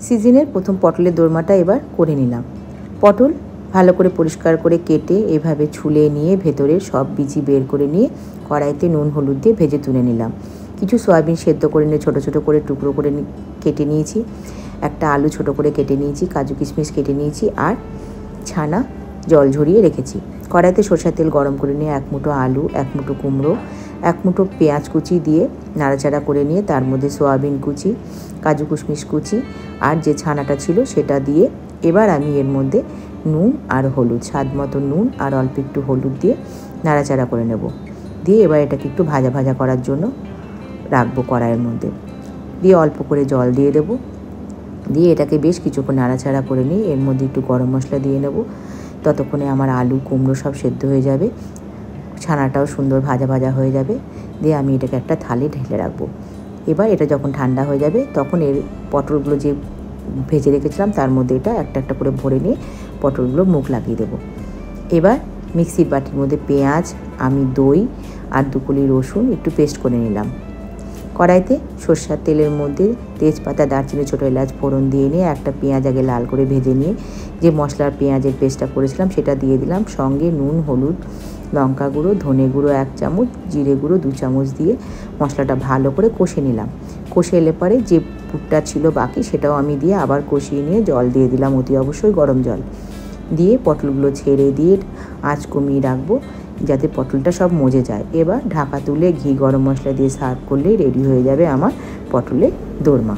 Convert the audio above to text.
সিজনের প্রথম পটলের দোরমাটা এবার করে নিলাম। পটল ভালো করে পরিষ্কার করে কেটে এভাবে ছুলে নিয়ে ভেতরের সব বিচি বের করে নিয়ে কড়াইতে নুন হলুদ দিয়ে ভেজে তুলে নিলাম। কিছু সয়াবিন সেদ্ধ করে নিয়ে ছোটো ছোটো করে টুকরো করে কেটে নিয়েছি। একটা আলু ছোটো করে কেটে নিয়েছি, কাজু কিশমিশ কেটে নিয়েছি, আর ছানা জল ঝরিয়ে রেখেছি। কড়াইতে সরষের তেল গরম করে নিয়ে 1 মুঠো আলু, 1 মুঠো কুমড়ো, 1 মুঠো পেঁয়াজ কুচি দিয়ে নাড়াচাড়া করে নিয়ে তার মধ্যে সয়াবিন কুচি, কাজু কিশমিশ কুচি আর যে ছানাটা ছিল সেটা দিয়ে এবার আমি এর মধ্যে নুন আর হলুদ, স্বাদ মতো নুন আর অল্প একটু হলুদ দিয়ে নাড়াচাড়া করে নেব। দিয়ে এবার এটাকে একটু ভাজা ভাজা করার জন্য রাখবো কড়াইয়ের মধ্যে। দিয়ে অল্প করে জল দিয়ে দেব। দিয়ে এটাকে বেশ কিছুক্ষণ নাড়াচাড়া করে নিয়ে এর মধ্যে একটু গরম মশলা দিয়ে নেব। ততক্ষণে আমার আলু কুমড়ো সব সেদ্ধ হয়ে যাবে, ছানাটাও সুন্দর ভাজা ভাজা হয়ে যাবে। দিয়ে আমি এটাকে একটা থালে ঢেলে রাখবো। এবার এটা যখন ঠান্ডা হয়ে যাবে তখন এর পটলগুলো যে ভেজে রেখেছিলাম তার মধ্যে এটা একটা একটা করে ভরে নিয়ে পটলগুলো মুখ লাগিয়ে দেবো। এবার মিক্সির বাটির মধ্যে পেঁয়াজ, আমি দই আর 2 কলি রসুন একটু পেস্ট করে নিলাম। কড়াইতে সরষের তেলের মধ্যে তেজপাতা, দারচিনি, ছোটো এলাচ ফোড়ন দিয়ে নিয়ে একটা পেঁয়াজ আগে লাল করে ভেজে নিয়ে যে মশলার পেঁয়াজের পেস্টটা করেছিলাম সেটা দিয়ে দিলাম। সঙ্গে নুন, হলুদ, লঙ্কা গুঁড়ো, ধনে গুঁড়ো 1 চামচ, জিরে গুঁড়ো 2 চামচ দিয়ে মশলাটা ভালো করে কষে নিলাম। কষে এলে পরে যে পুরটা ছিল বাকি সেটাও আমি দিয়ে আবার কষিয়ে নিয়ে জল দিয়ে দিলাম, অতি অবশ্যই গরম জল দিয়ে পটলগুলো ছেড়ে দিয়ে আঁচ কমিয়ে রাখবো যাতে পটলটা সব মজে যায়। এবার ঢাকা তুলে ঘি গরম মশলা দিয়ে সার্ভ করলেই রেডি হয়ে যাবে আমার পটলের দোরমা।